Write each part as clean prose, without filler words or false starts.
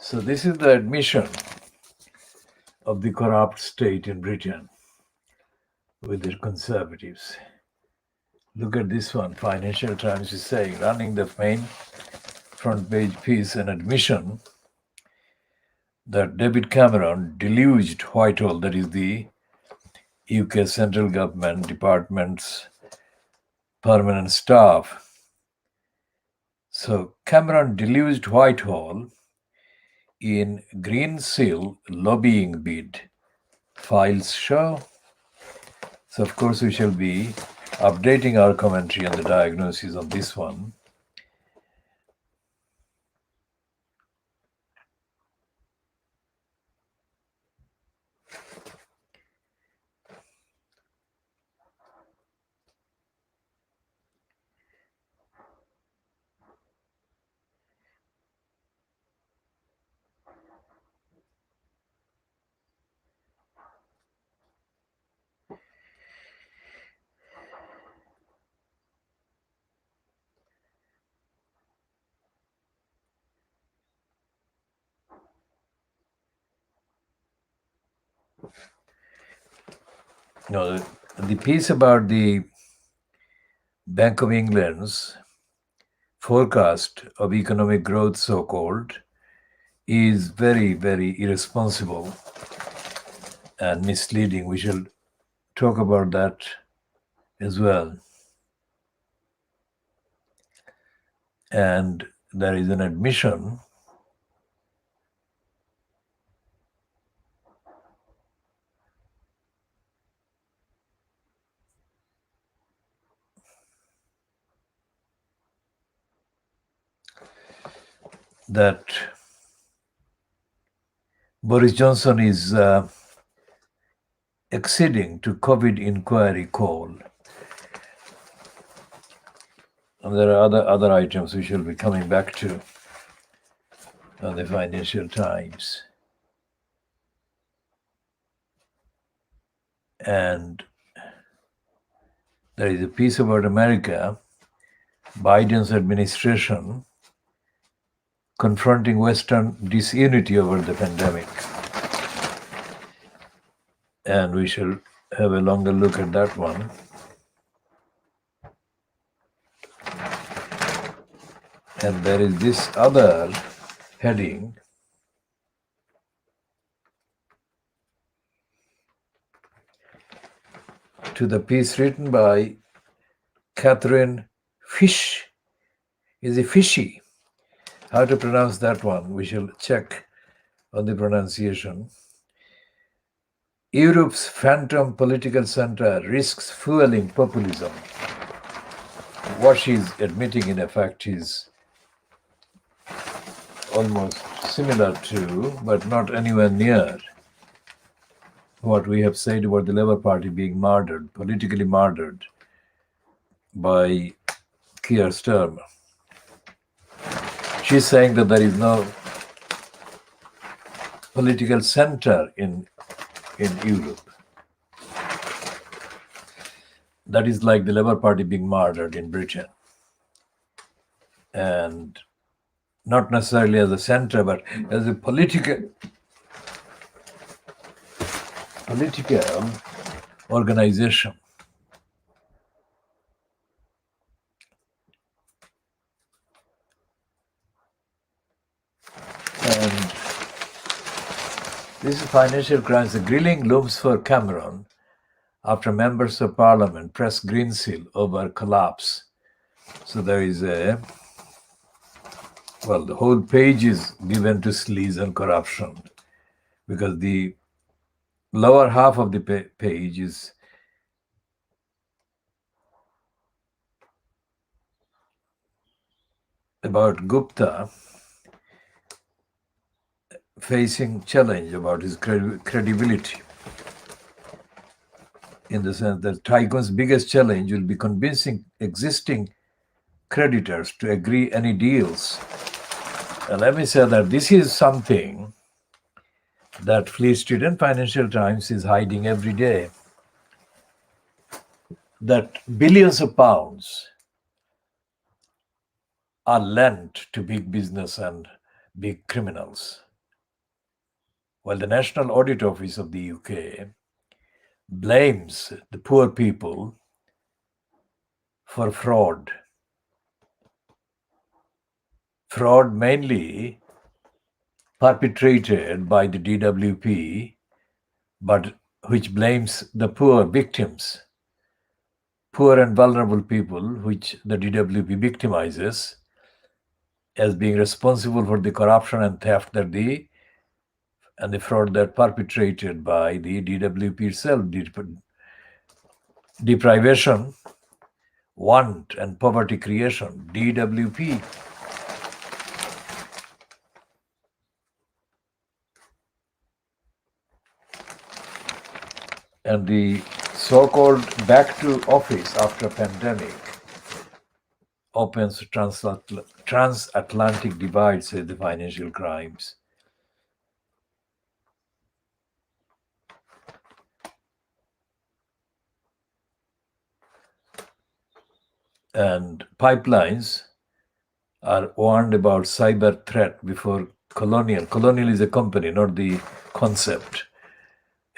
So this is the admission of the corrupt state in Britain with the conservatives. Look at this one. Financial Times is saying, running the main front page piece, an admission that David Cameron deluged Whitehall, that is the UK central government department's permanent staff. So Cameron deluged Whitehall in Green Seal lobbying bid, files show. So of course we shall be updating our commentary on the diagnosis of this one. No, the piece about the Bank of England's forecast of economic growth, so-called, is very, very irresponsible and misleading. We shall talk about that as well. And there is an admission that Boris Johnson is acceding to COVID inquiry call. And there are other items we shall be coming back to on the Financial Times. And there is a piece about America, Biden's administration confronting Western disunity over the pandemic. And we shall have a longer look at that one. And there is this other heading, to the piece written by Catherine Fish. Is it Fishy? How to pronounce that one? We shall check on the pronunciation. Europe's phantom political center risks fueling populism. What she's admitting, in effect, is almost similar to, but not anywhere near, what we have said about the Labour Party being murdered, politically murdered by Keir Starmer. She's saying that there is no political center in Europe. That is like the Labour Party being murdered in Britain. And not necessarily as a center, but as a political organization. And this is Financial Crimes. The grilling looms for Cameron after members of parliament press green seal over collapse. So there is the whole page is given to sleaze and corruption, because the lower half of the page is about Gupta facing challenge about his credibility, in the sense that Tycoon's biggest challenge will be convincing existing creditors to agree any deals. And let me say that this is something that Fleet Street and Financial Times is hiding every day. That billions of pounds are lent to big business and big criminals. while the National Audit Office of the UK blames the poor people for fraud. Fraud mainly perpetrated by the DWP, but which blames the poor victims, poor and vulnerable people, which the DWP victimizes as being responsible for the corruption and theft and the fraud that perpetrated by the DWP itself, deprivation, want, and poverty creation, DWP. And the so-called back to office after pandemic opens transatlantic divide, say the financial crimes. And pipelines are warned about cyber threat before Colonial. Colonial is a company, not the concept.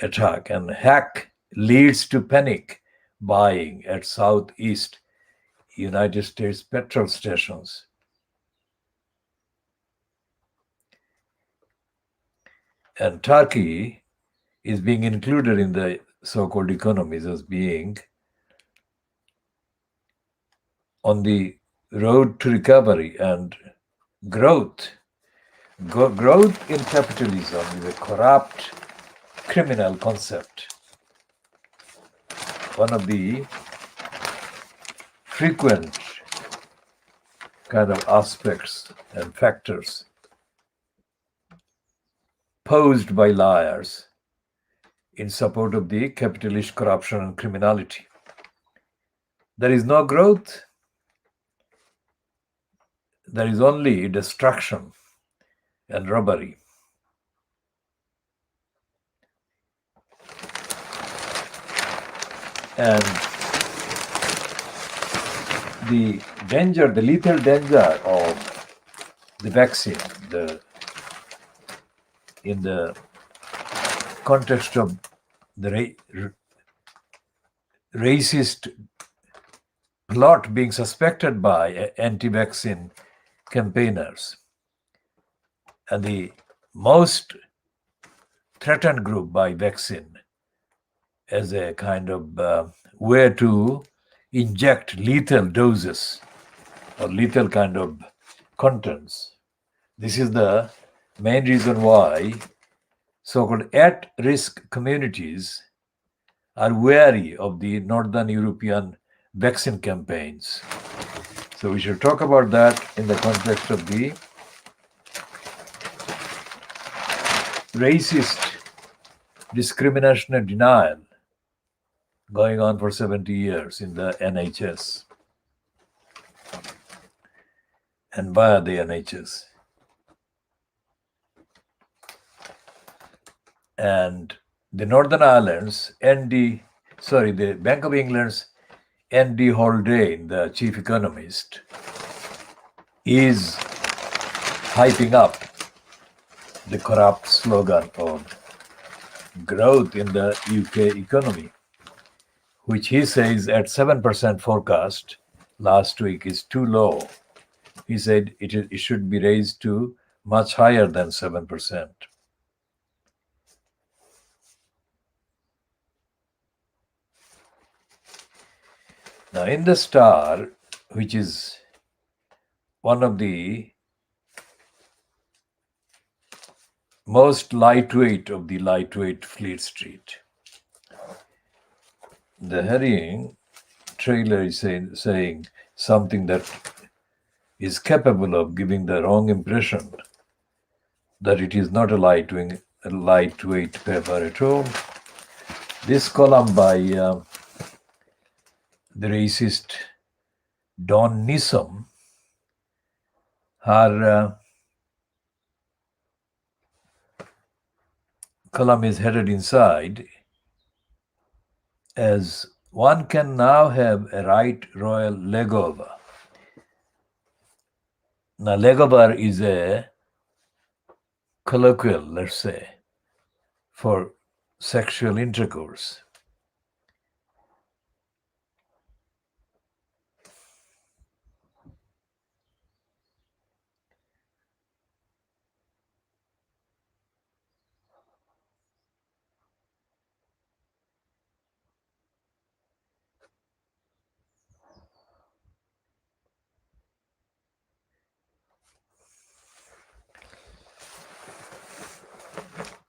Attack. And Haque leads to panic buying at Southeast United States petrol stations. And Turkey is being included in the so-called economies as being on the road to recovery and growth. Growth in capitalism is a corrupt, criminal concept. One of the frequent kind of aspects and factors posed by liars in support of the capitalist corruption and criminality. There is no growth. There is only destruction and robbery. And the danger, the lethal danger of the vaccine, in the context of the racist plot being suspected by anti-vaccine campaigners, and the most threatened group by vaccine as a kind of way to inject lethal doses or lethal kind of contents. This is the main reason why so-called at-risk communities are wary of the Northern European vaccine campaigns. So we should talk about that in the context of the racist discrimination and denial going on for 70 years in the NHS and via the NHS. And the Northern Ireland's the Bank of England's Andy Haldane, the chief economist, is hyping up the corrupt slogan of growth in the UK economy, which he says at 7% forecast last week is too low. He said it should be raised to much higher than 7%. Now, in the Star, which is one of the most lightweight of the lightweight Fleet Street, the heading trailer is saying something that is capable of giving the wrong impression that it is not a lightweight paper at all. This column by the racist Don Newsom, her column is headed inside as one can now have a right royal legover. Now, legover is a colloquial, let's say, for sexual intercourse.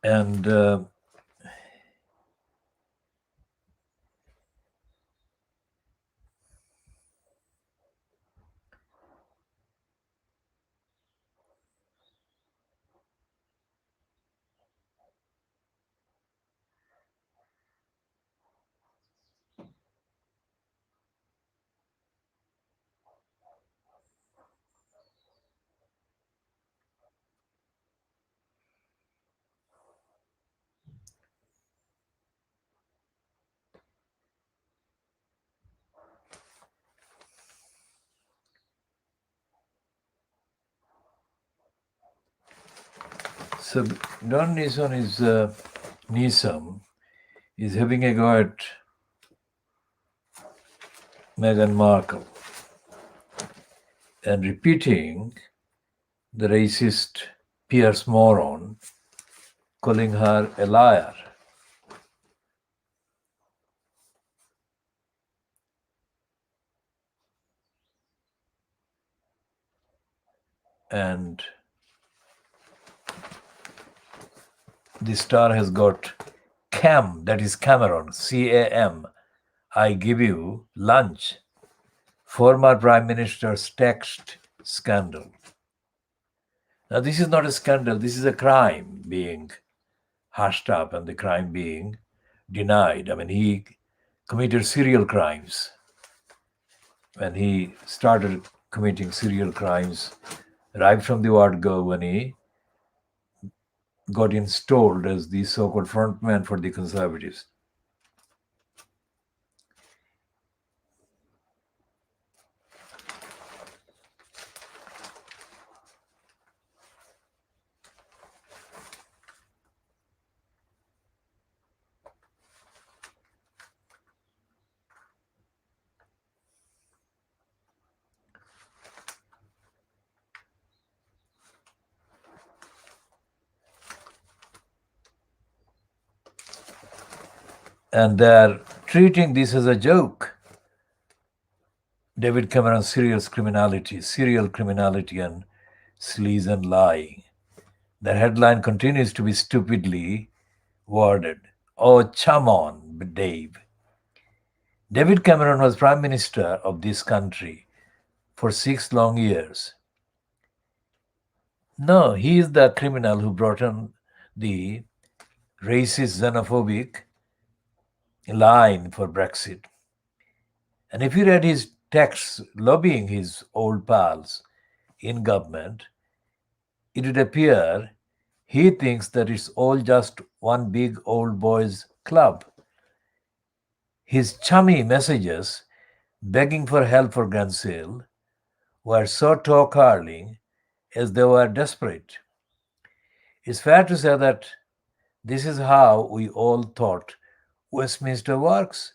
And so Don Newsom is having a go at Meghan Markle and repeating the racist Pierce moron, calling her a liar. And the star has got Cam, that is Cameron, C-A-M, I give you lunch, former Prime Minister's text scandal. Now, this is not a scandal, this is a crime being hushed up and the crime being denied. I mean, he committed serial crimes. When he started committing serial crimes, right from the word go, when he got installed as the so-called frontman for the Conservatives. And they're treating this as a joke. David Cameron's serial criminality and sleaze and lying. The headline continues to be stupidly worded. Oh, chum on, Dave. David Cameron was Prime Minister of this country for 6 long years. No, he is the criminal who brought on the racist, xenophobic line for Brexit. And if you read his texts lobbying his old pals in government, it would appear he thinks that it's all just one big old boys club. His chummy messages begging for help for Gransil were so toe-curling as they were desperate. It's fair to say that this is how we all thought Westminster works,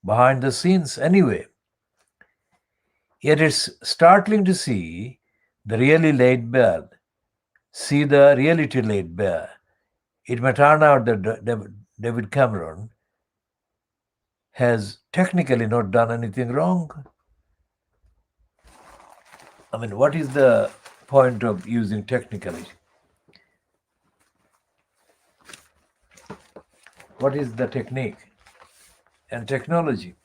behind the scenes anyway. Yet it's startling to see the reality laid bare. It may turn out that David Cameron has technically not done anything wrong. I mean, what is the point of using technically? What is the technique and technology?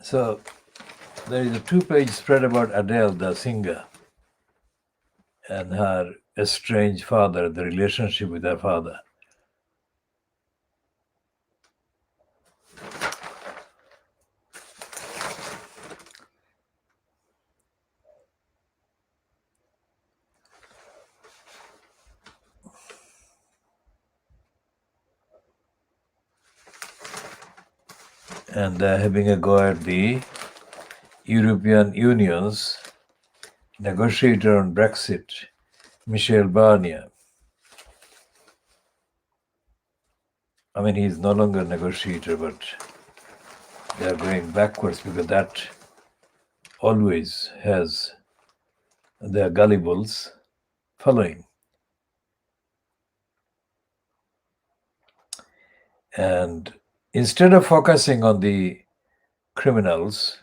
So there is a 2-page spread about Adele, the singer, and her estranged father, the relationship with her father. And they're having a go at the European Union's negotiator on Brexit, Michel Barnier. I mean, he's no longer a negotiator, but they're going backwards because that always has their gullibles following. And instead of focusing on the criminals,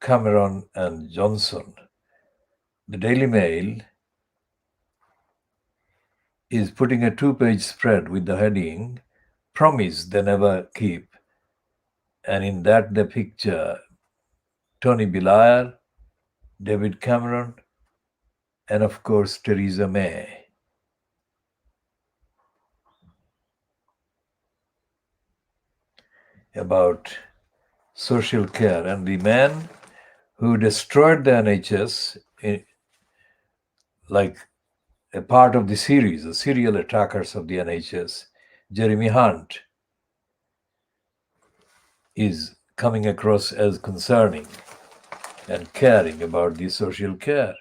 Cameron and Johnson, the Daily Mail is putting a 2-page spread with the heading, Promise They Never Keep. And in that they picture Tony Blair, David Cameron, and of course Theresa May. About social care, and the man who destroyed the NHS, like a part of the series, the serial attackers of the NHS, Jeremy Hunt, is coming across as concerning and caring about the social care.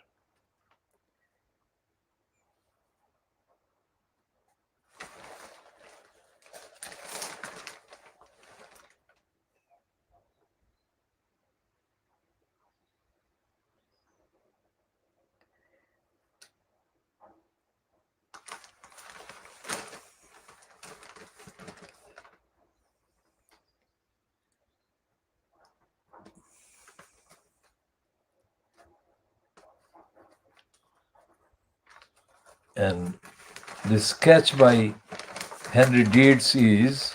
And this sketch by Henry Deeds is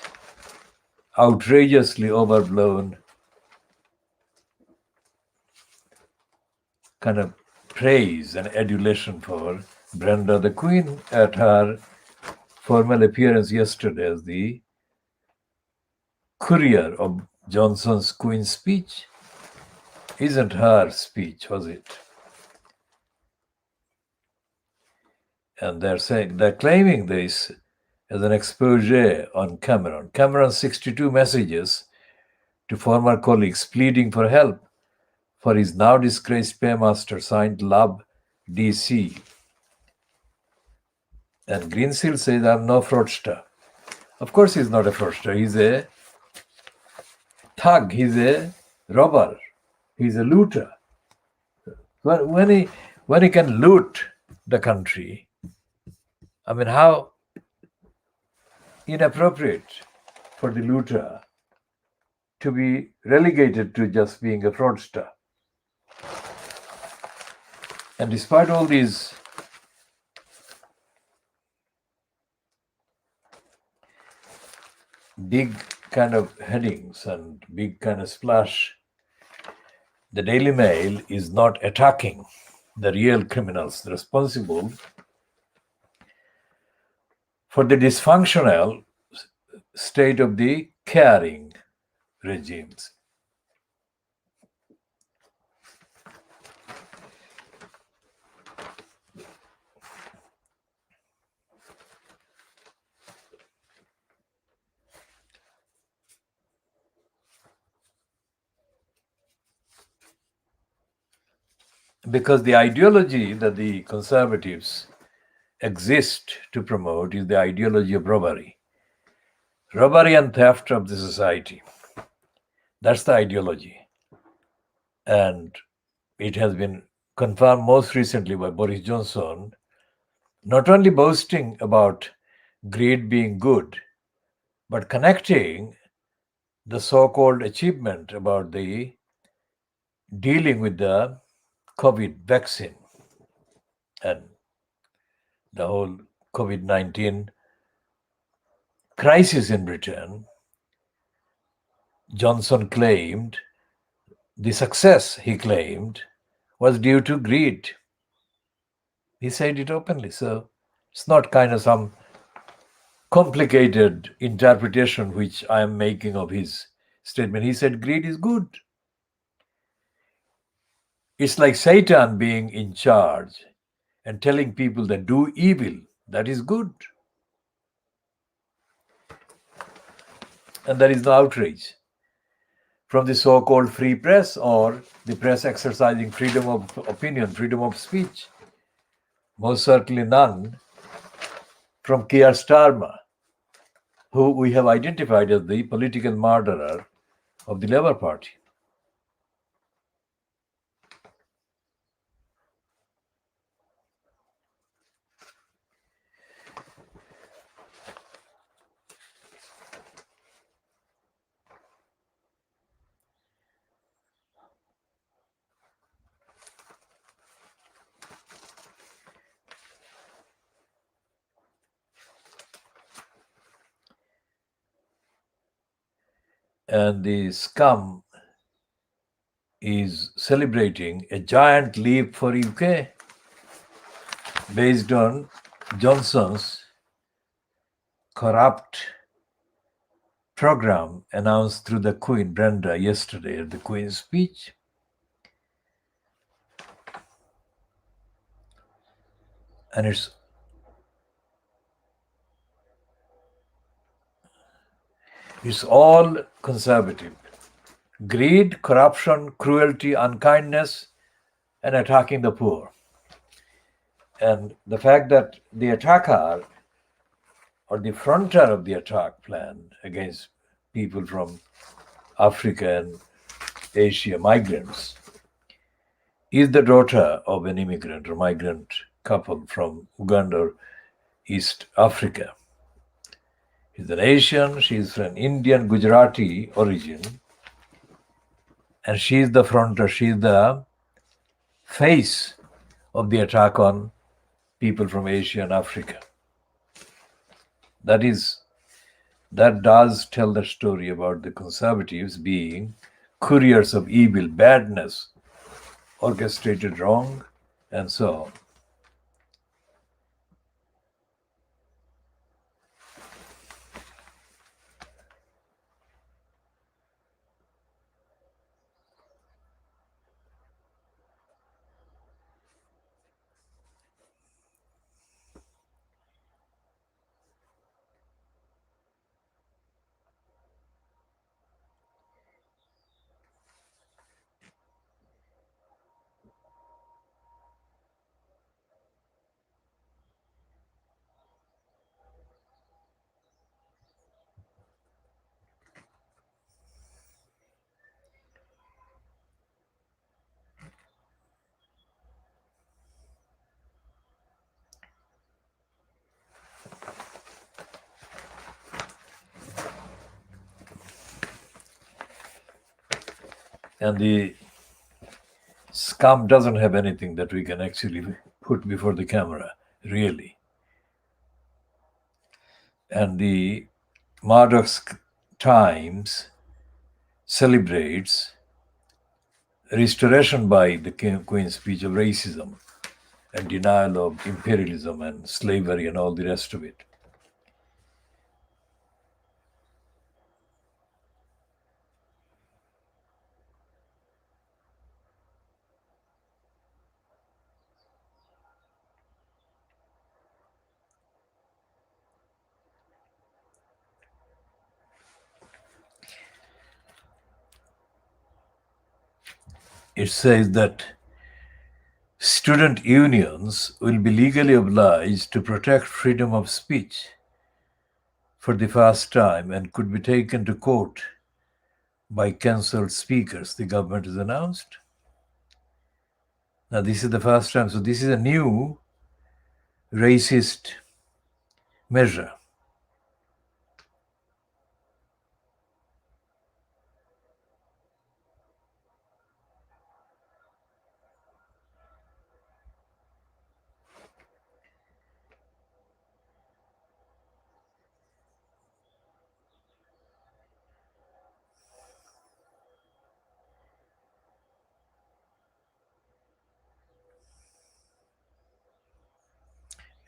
outrageously overblown kind of praise and adulation for Brenda the Queen at her formal appearance yesterday as the courier of Johnson's Queen's speech. Isn't her speech, was it? And they're claiming this as an expose on Cameron. Cameron's 62 messages to former colleagues pleading for help for his now disgraced paymaster signed Love DC. And Greensill says, I'm no fraudster. Of course he's not a fraudster. He's a thug. He's a robber. He's a looter. When he can loot the country, I mean, how inappropriate for the looter to be relegated to just being a fraudster. And despite all these big kind of headings and big kind of splash, the Daily Mail is not attacking the real criminals responsible for the dysfunctional state of the caring regimes. Because the ideology that the conservatives exist to promote is the ideology of robbery and theft of the society. That's the ideology. And it has been confirmed most recently by Boris Johnson, not only boasting about greed being good, but connecting the so-called achievement about the dealing with the COVID vaccine and the whole COVID-19 crisis in Britain. Johnson claimed The success, he claimed, was due to greed. He said it openly. So it's not kind of some complicated interpretation which I am making of his statement. He said greed is good. It's like Satan being in charge and telling people that do evil, that is good. And there is no outrage from the so-called free press or the press exercising freedom of opinion, freedom of speech. Most certainly none from Keir Starmer, who we have identified as the political murderer of the Labour Party. And the scum is celebrating a giant leap for UK based on Johnson's corrupt program announced through the Queen Brenda yesterday at the Queen's speech. And it's all conservative. Greed, corruption, cruelty, unkindness, and attacking the poor. And the fact that the attacker or the frontier of the attack plan against people from Africa and Asia, migrants, is the daughter of an immigrant or migrant couple from Uganda or East Africa. She's an Asian, she's from Indian Gujarati origin, and she's the frontier, she's the face of the attack on people from Asia and Africa. That does tell the story about the conservatives being couriers of evil, badness, orchestrated wrong, and so on. And the scum doesn't have anything that we can actually put before the camera, really. And the Murdoch Times celebrates restoration by the Queen's speech of racism and denial of imperialism and slavery and all the rest of it. It says that student unions will be legally obliged to protect freedom of speech for the first time and could be taken to court by cancelled speakers, the government has announced. Now, this is the first time. So, this is a new racist measure.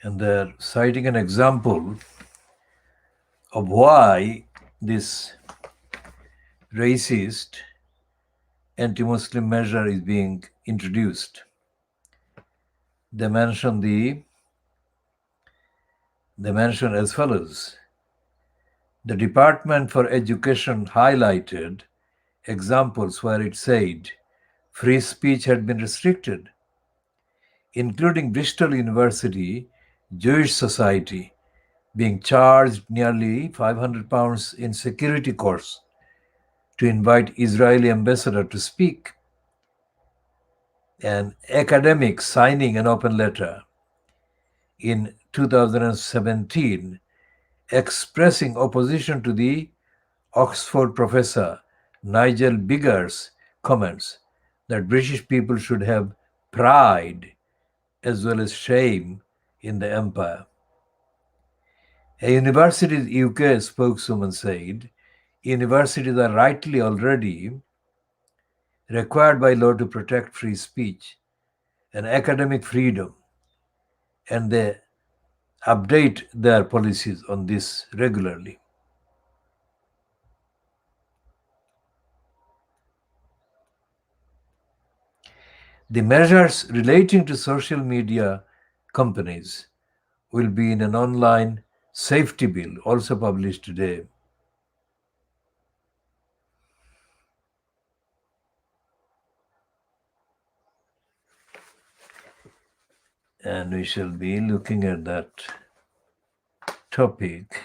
And they're citing an example of why this racist anti-Muslim measure is being introduced. They mention as follows. The Department for Education highlighted examples where it said free speech had been restricted, including Bristol University Jewish Society being charged nearly £500 in security costs to invite Israeli ambassador to speak, and academics signing an open letter in 2017 expressing opposition to the Oxford professor Nigel Biggar's comments that British people should have pride as well as shame in the empire. A university's UK spokeswoman said universities are rightly already required by law to protect free speech and academic freedom, and they update their policies on this regularly. The measures relating to social media companies will be in an online safety bill also published today. And we shall be looking at that topic.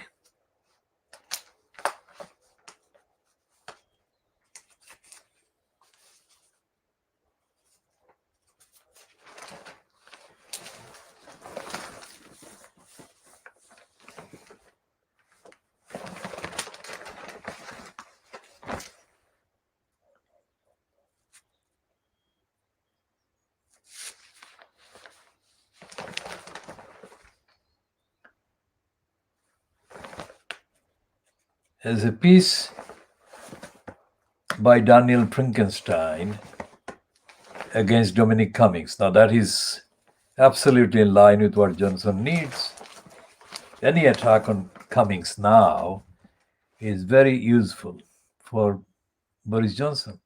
As a piece by Daniel Prinkenstein against Dominic Cummings. Now that is absolutely in line with what Johnson needs. Any attack on Cummings now is very useful for Boris Johnson.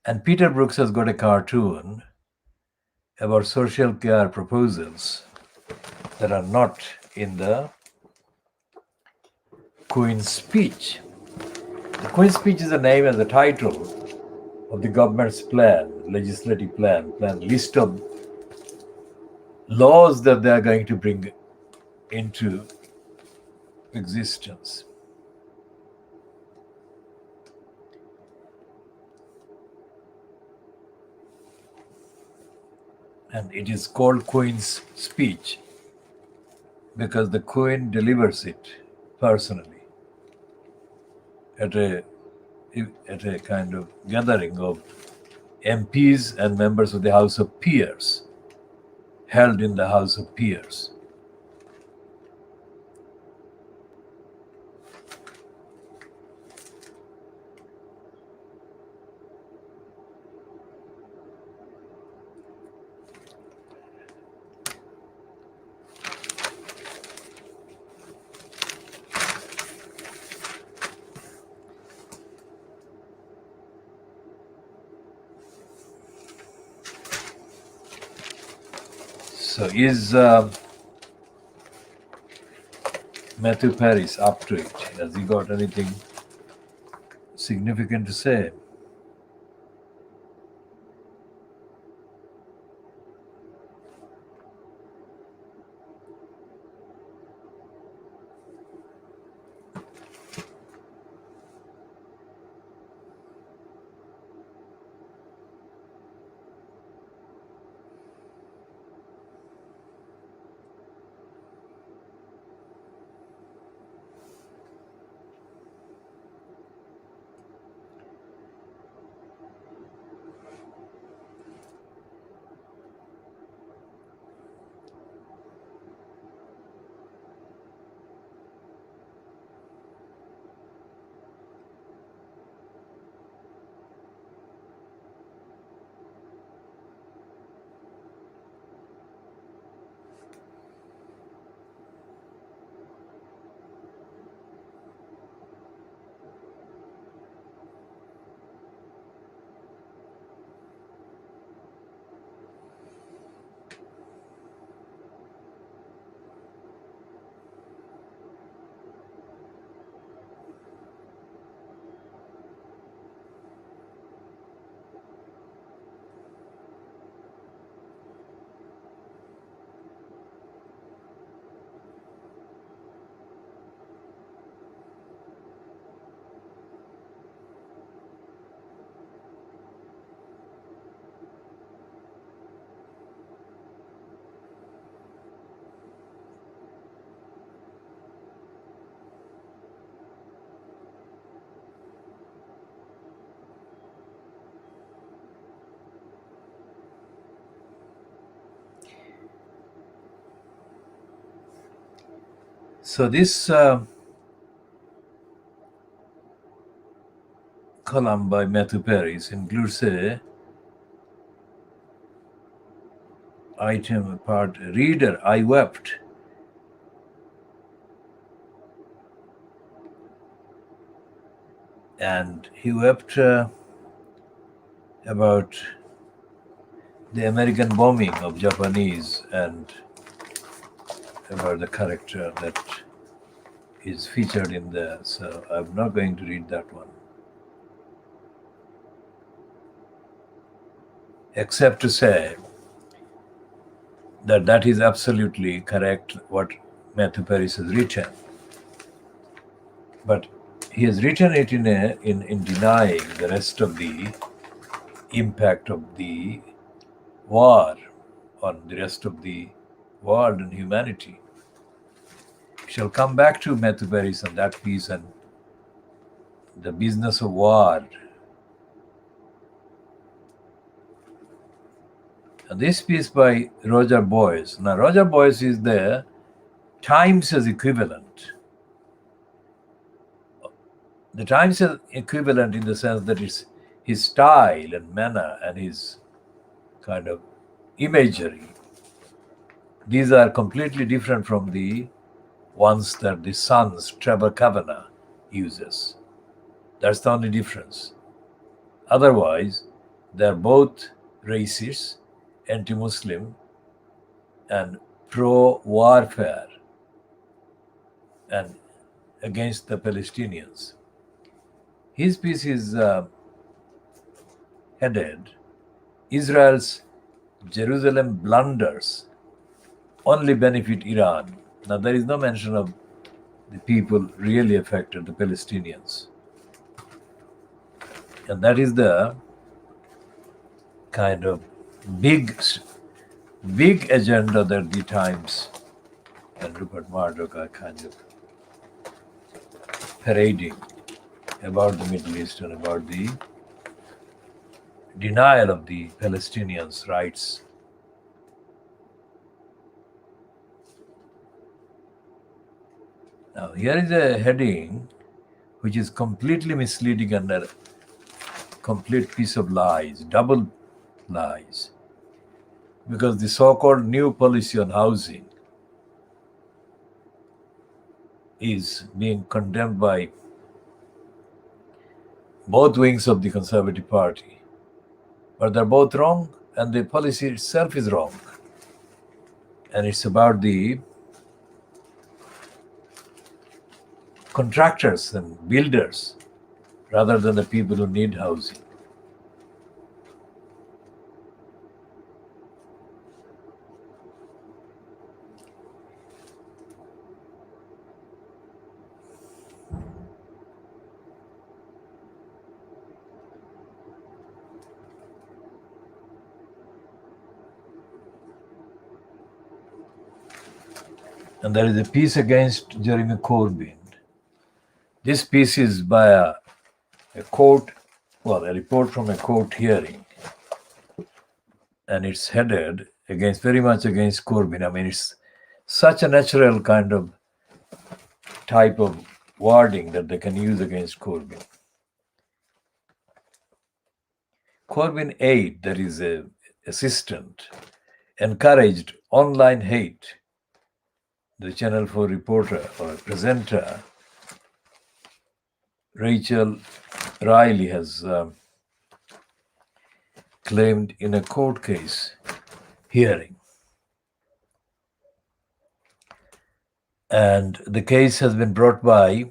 And Peter Brooks has got a cartoon about social care proposals that are not in the Queen's speech. The Queen's speech is the name and the title of the government's plan, legislative plan, list of laws that they are going to bring into existence. And it is called Queen's speech because the Queen delivers it personally at a kind of gathering of MPs and members of the House of Peers, held in the House of Peers. So is Matthew Paris up to it? Has he got anything significant to say? So this column by Matthew Paris includes a item part, reader, I wept. And he wept about the American bombing of Japanese and about the character that is featured in there. So I'm not going to read that one, except to say that that is absolutely correct what Matthew Paris has written. But he has written it in denying the rest of the impact of the war on the rest of the world and humanity. We shall come back to Matthew Paris and that piece and the business of war. And this piece by Roger Boyce. Now, Roger Boyce is the Times as equivalent. The Times as equivalent in the sense that it's his style and manner and his kind of imagery. These are completely different from the ones that the Sun's Trevor Kavanagh uses. That's the only difference. Otherwise, they're both racist, anti-Muslim, and pro-warfare and against the Palestinians. His piece is headed, Israel's Jerusalem blunders only benefit Iran. Now, there is no mention of the people really affected, the Palestinians. And that is the kind of big agenda that the Times and Rupert Murdoch are kind of parading about the Middle East and about the denial of the Palestinians' rights. Now, here is a heading which is completely misleading and a complete piece of lies, double lies. Because the so-called new policy on housing is being condemned by both wings of the Conservative Party. But they're both wrong, and the policy itself is wrong. And it's about the contractors and builders rather than the people who need housing. And there is a piece against Jeremy Corbyn. This piece is by a report from a court hearing. And it's headed very much against Corbyn. I mean, it's such a natural kind of type of wording that they can use against Corbyn. Corbyn aide, that is a assistant, encouraged online hate. The Channel 4 reporter or presenter, Rachel Riley, has claimed in a court case hearing. And the case has been brought by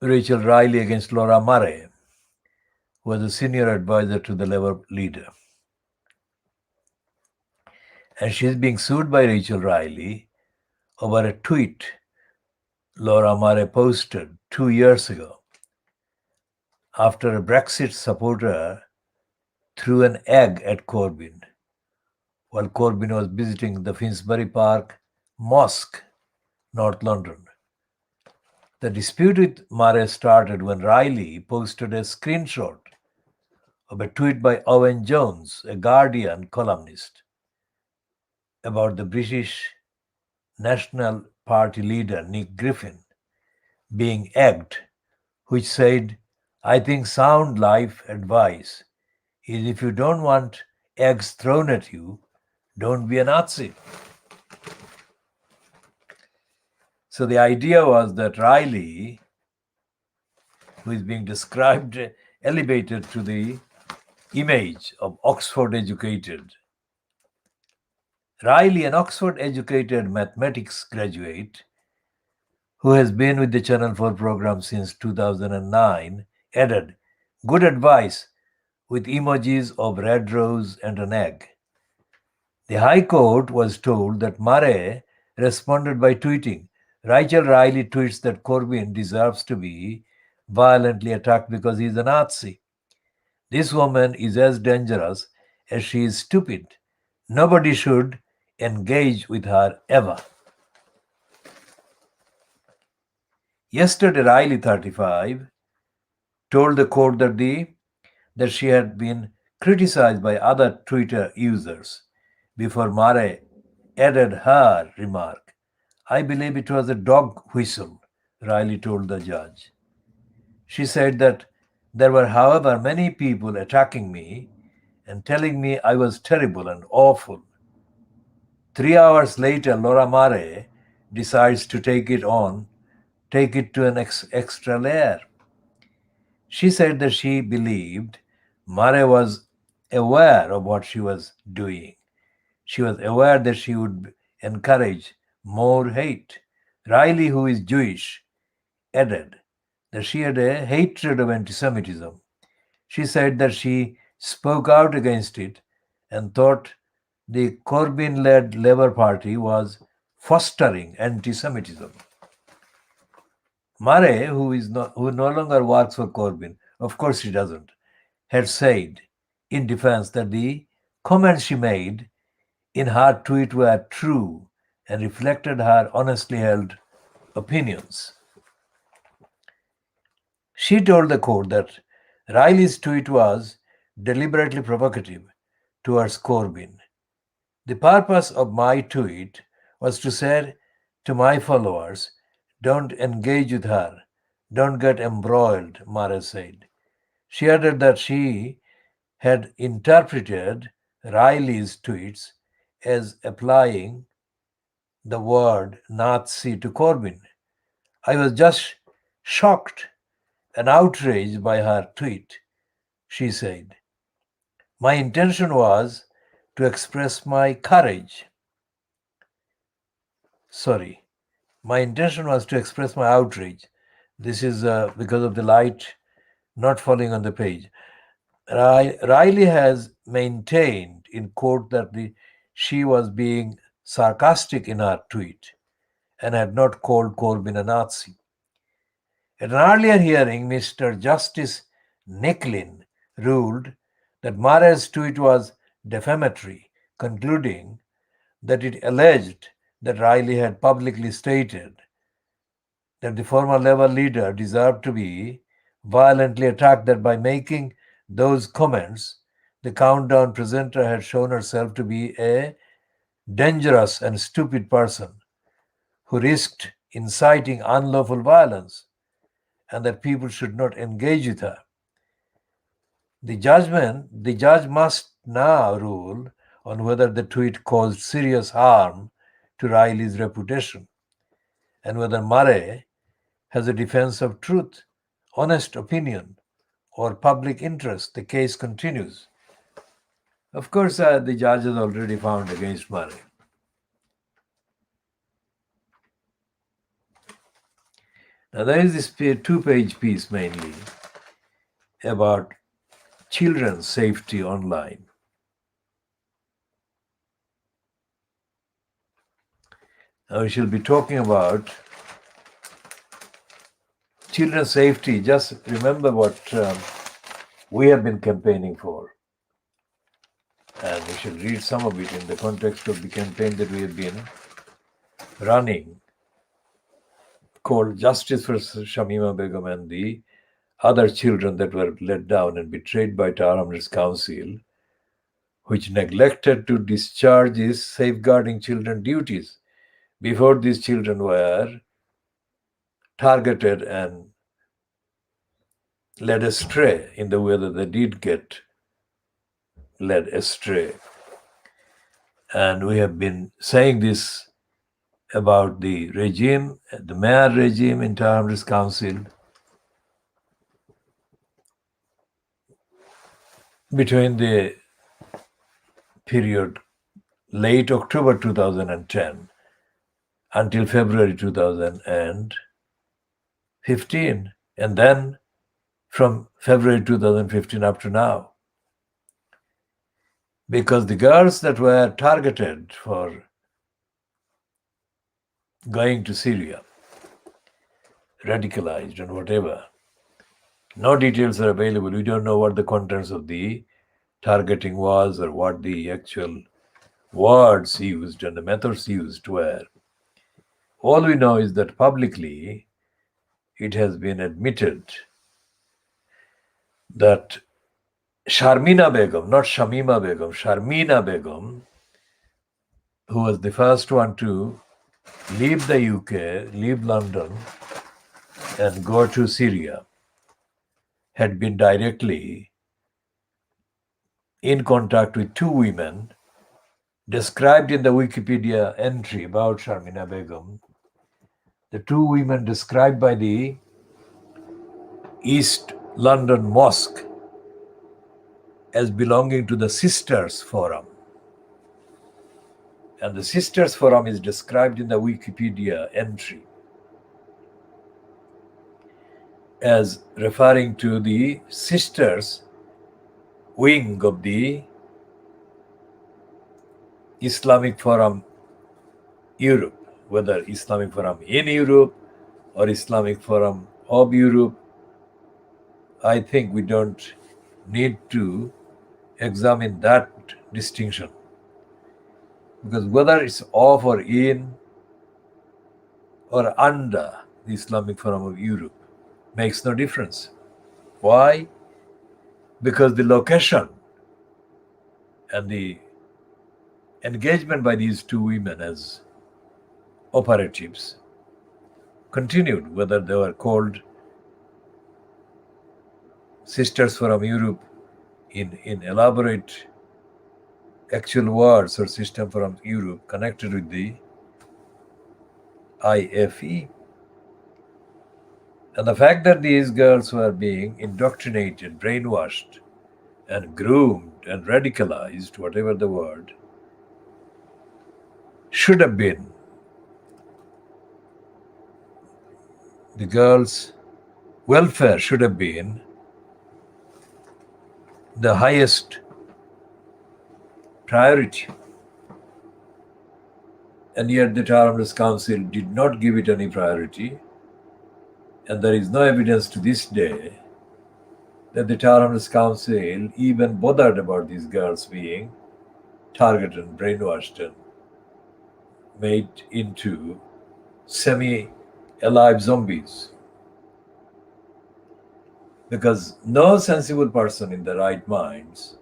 Rachel Riley against Laura Murray, who was a senior advisor to the Labour leader. And she's being sued by Rachel Riley over a tweet Laura Murray posted 2 years ago after a Brexit supporter threw an egg at Corbyn while Corbyn was visiting the Finsbury Park Mosque, North London. The dispute with Murray started when Riley posted a screenshot of a tweet by Owen Jones, a Guardian columnist, about the British National Party leader Nick Griffin being egged, which said, I think sound life advice is if you don't want eggs thrown at you, don't be a Nazi. So the idea was that Riley, who is being described, elevated to the image of Oxford educated. Riley, an Oxford educated mathematics graduate who has been with the Channel 4 program since 2009, added, good advice with emojis of red rose and an egg. The High Court was told that Murray responded by tweeting, Rachel Riley tweets that Corbyn deserves to be violently attacked because he's a Nazi. This woman is as dangerous as she is stupid. Nobody should engage with her ever. Yesterday, Riley, 35, told the court that she had been criticized by other Twitter users before Murray added her remark. I believe it was a dog whistle, Riley told the judge. She said that there were, however, many people attacking me and telling me I was terrible and awful. 3 hours later, Laura Murray decides to take it to an extra layer. She said that she believed Murray was aware of what she was doing. She was aware that she would encourage more hate. Riley, who is Jewish, added that she had a hatred of anti-Semitism. She said that she spoke out against it and thought the Corbyn-led Labour Party was fostering anti-Semitism. Murray, who no longer works for Corbyn, of course she doesn't, had said in defense that the comments she made in her tweet were true and reflected her honestly held opinions. She told the court that Riley's tweet was deliberately provocative towards Corbyn. The purpose of my tweet was to say to my followers, don't engage with her, don't get embroiled, Murray said. She added that she had interpreted Riley's tweets as applying the word Nazi to Corbyn. I was just shocked and outraged by her tweet, she said. My intention was to express my courage. My intention was to express my outrage. This is because of the light not falling on the page. Riley has maintained in court that she was being sarcastic in her tweet and had not called Corbyn a Nazi. At an earlier hearing, Mr. Justice Nicklin ruled that Murray's tweet was defamatory, concluding that it alleged that Riley had publicly stated that the former Labour leader deserved to be violently attacked, that by making those comments, the countdown presenter had shown herself to be a dangerous and stupid person who risked inciting unlawful violence, and that people should not engage with her. The judge must now rule on whether the tweet caused serious harm to Riley's reputation and whether Murray has a defense of truth, honest opinion, or public interest. The case continues. Of course, the judge has already found against Murray. Now, there is this 2-page piece mainly about children's safety online. Now, we shall be talking about children's safety. Just remember what we have been campaigning for. And we shall read some of it in the context of the campaign that we have been running, called Justice for Shamima Begum and the other children that were let down and betrayed by Tower Hamlets Council, which neglected to discharge its safeguarding children duties before these children were targeted and led astray in the way that they did get led astray. And we have been saying this about the regime, the mayor regime in Hrs Council, between the period late October 2010 until February 2015, and then from February 2015 up to now. Because the girls that were targeted for going to Syria, radicalized and whatever, no details are available. We don't know what the contents of the targeting was or what the actual words used and the methods used were. All we know is that publicly it has been admitted that Sharmina Begum, not Shamima Begum, Sharmina Begum, who was the first one to leave the UK, leave London, and go to Syria, had been directly in contact with two women described in the Wikipedia entry about Sharmina Begum. The two women described by the East London Mosque as belonging to the Sisters Forum. And the Sisters Forum is described in the Wikipedia entry as referring to the Sisters wing of the Islamic Forum Europe, whether Islamic Forum in Europe or Islamic Forum of Europe. I think we don't need to examine that distinction, because whether it's of or in or under the Islamic Forum of Europe makes no difference. Why? Because the location and the engagement by these two women as operatives continued, whether they were called Sisters Forum Europe in elaborate actual words or System Forum Europe connected with the IFE. And the fact that these girls were being indoctrinated, brainwashed, and groomed and radicalized, whatever the word, should have been the girls' welfare should have been the highest priority. And yet the Hrs Council did not give it any priority, and there is no evidence to this day that the Hrs Council even bothered about these girls being targeted and brainwashed and made into semi-alive zombies. Because no sensible person in their right minds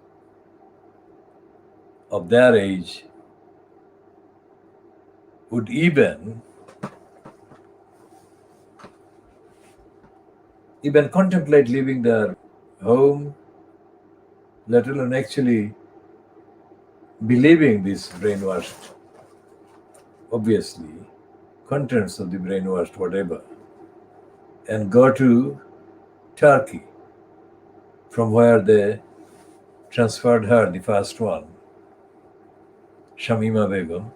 of their age would even contemplate leaving their home, let alone actually believing this brainwashed, obviously, contents of the brainwashed whatever, and go to Turkey, from where they transferred her, the first one, Sharmina Begum.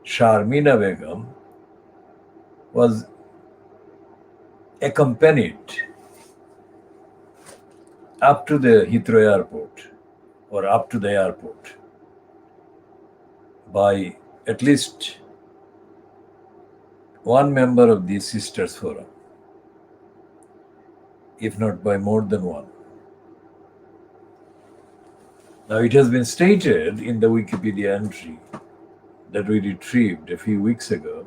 Sharmina Begum was accompanied up to the Heathrow airport or up to the airport by at least one member of the Sisters Forum, if not by more than one. Now, it has been stated in the Wikipedia entry that we retrieved a few weeks ago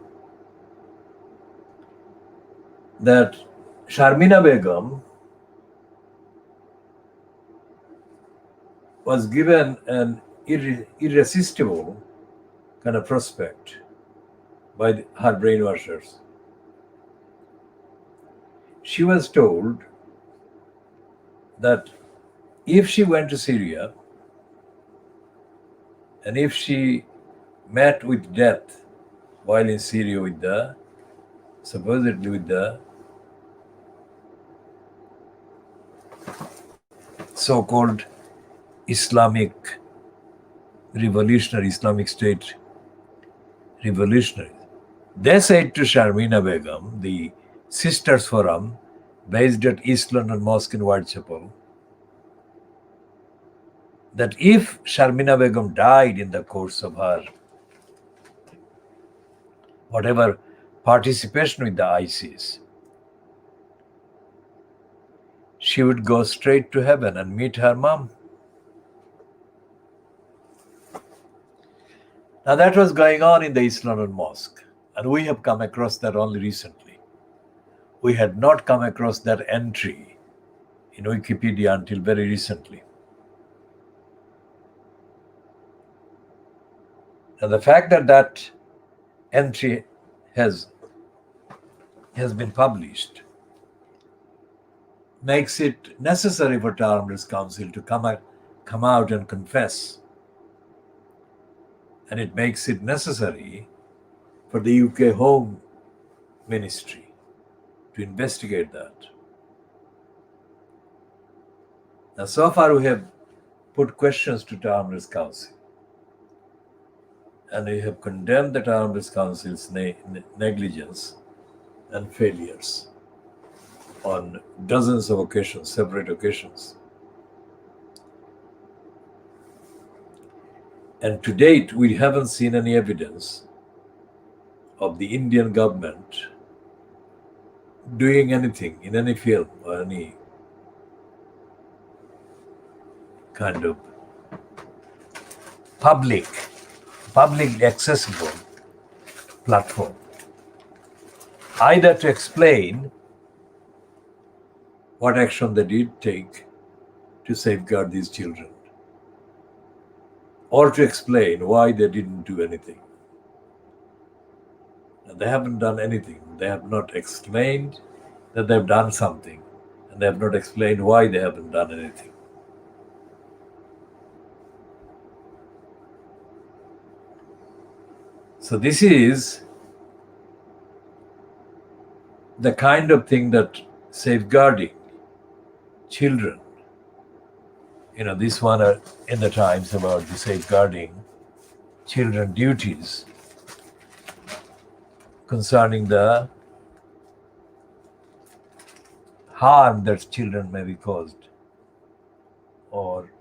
that Sharmina Begum was given an irresistible kind of prospect by her brainwashers. She was told that if she went to Syria and if she met with death while in Syria with the supposedly with the so-called Islamic revolutionary, Islamic State revolutionaries. They said to Sharmina Begum, the Sisters Forum, based at East London Mosque in Whitechapel, that if Sharmina Begum died in the course of her whatever participation with the ISIS, she would go straight to heaven and meet her mom. Now that was going on in the East London Mosque, and we have come across that only recently. We had not come across that entry in Wikipedia until very recently. Now the fact that that entry has been published makes it necessary for Hrs Council to come out and confess. And it makes it necessary for the UK Home Ministry to investigate that. Now, so far we have put questions to Hrs Council, and we have condemned the Hrs Council's negligence and failures on dozens of occasions, separate occasions. And to date, we haven't seen any evidence of the Indian government doing anything in any film or any kind of publicly accessible platform, either to explain what action they did take to safeguard these children, or to explain why they didn't do anything. And they haven't done anything. They have not explained that they've done something, and they have not explained why they haven't done anything. So this is the kind of thing that safeguarding children, this one in the Times about the safeguarding children duties concerning the harm that children may be caused, or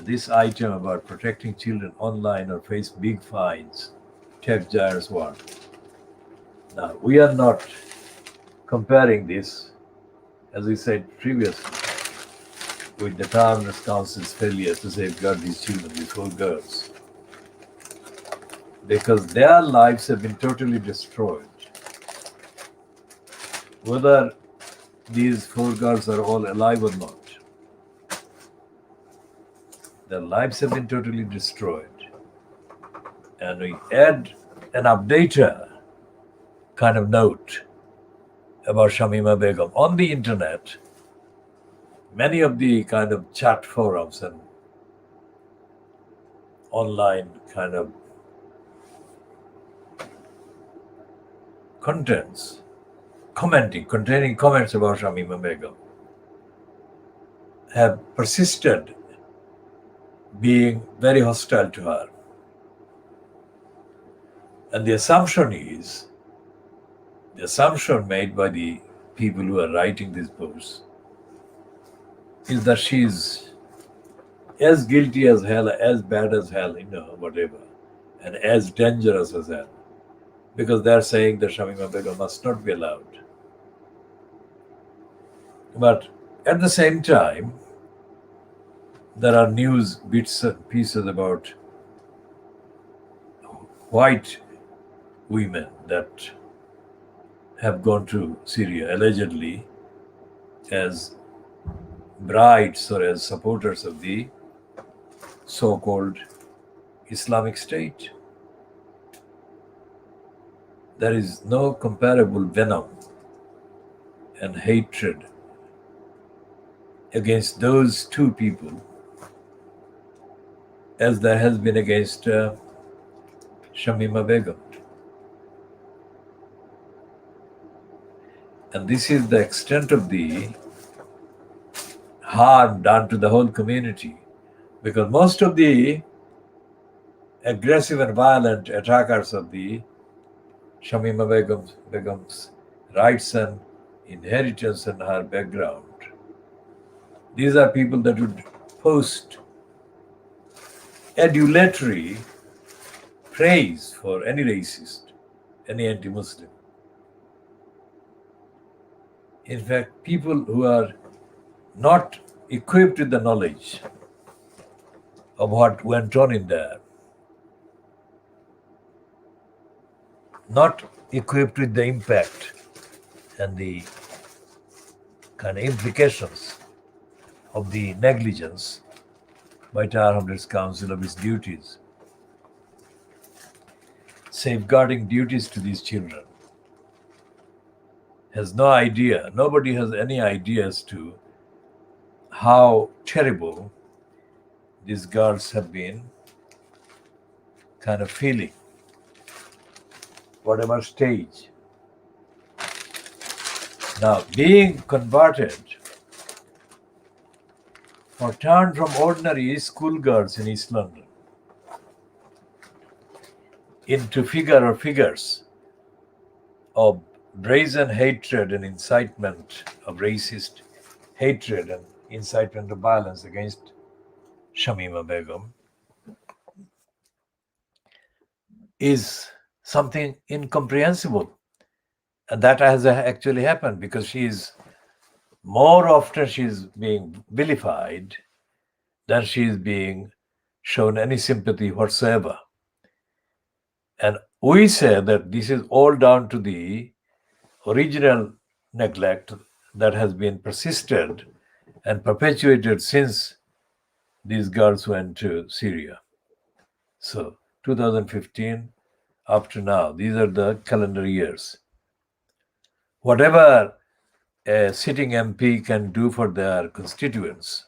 this item about protecting children online or face big fines, Tech Giants warn. Now, we are not comparing this, as we said previously, with the Hrs Council's failure to safeguard these children, these 4 girls, because their lives have been totally destroyed. Whether these 4 girls are all alive or not, their lives have been totally destroyed. And we add an updater kind of note about Shamima Begum. On the internet, many of the kind of chat forums and online kind of contents, containing comments about Shamima Begum, have persisted being very hostile to her. And the assumption made by the people who are writing these posts is that she's as guilty as hell, as bad as hell, whatever, and as dangerous as hell, because they're saying that Shamima Begum must not be allowed. But at the same time, there are news bits and pieces about white women that have gone to Syria allegedly as brides or as supporters of the so-called Islamic State. There is no comparable venom and hatred against those two people as there has been against Shamima Begum. And this is the extent of the harm done to the whole community, because most of the aggressive and violent attackers of the Shamima Begum's rights and inheritance and her background, these are people that would post adulatory praise for any racist, any anti-Muslim. In fact, people who are not equipped with the knowledge of what went on in there, not equipped with the impact and the kind of implications of the negligence by Tower Hamlets Council of its duties, safeguarding duties to these children, has no idea, nobody has any idea as to how terrible these girls have been kind of feeling, whatever stage. Now, being converted or turned from ordinary schoolgirls in East London into figures of brazen hatred and incitement of racist hatred and incitement of violence against Shamima Begum is something incomprehensible. And that has actually happened because more often she is being vilified than she is being shown any sympathy whatsoever. And we say that this is all down to the original neglect that has been persisted and perpetuated since these girls went to Syria. So 2015 up to now, these are the calendar years. Whatever a sitting MP can do for their constituents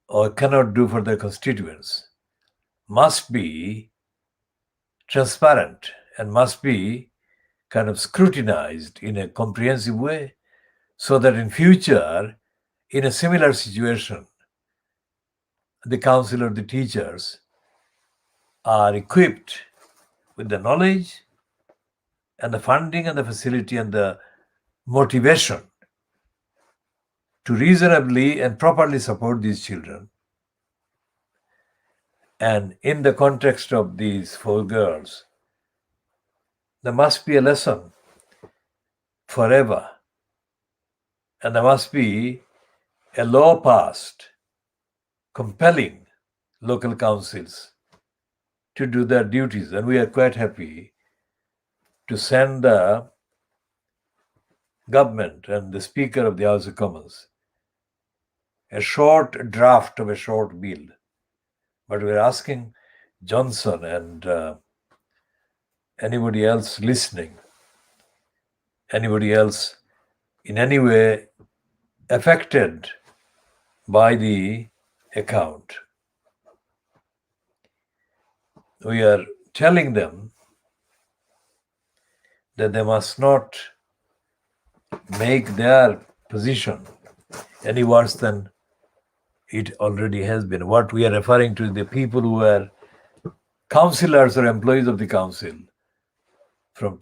or cannot do for their constituents must be transparent and must be kind of scrutinized in a comprehensive way, so that in future, in a similar situation, the council or the teachers are equipped with the knowledge and the funding and the facility and the motivation to reasonably and properly support these children. And in the context of these 4 girls, there must be a lesson forever. And there must be a law passed compelling local councils to do their duties. And we are quite happy to send the government and the Speaker of the House of Commons a short draft of a short bill. But we're asking Johnson and anybody else listening, anybody else in any way affected by the account, we are telling them that they must not make their position any worse than it already has been. What we are referring to is the people who were councillors or employees of the council from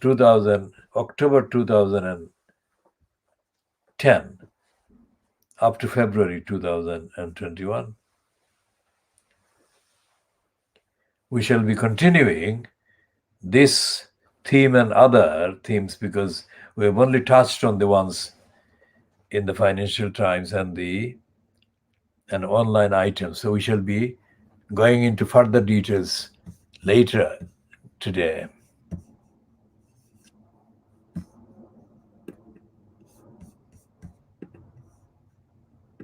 October 2010 up to February 2021. We shall be continuing this theme and other themes because we have only touched on the ones in the Financial Times and online items. So we shall be going into further details later today.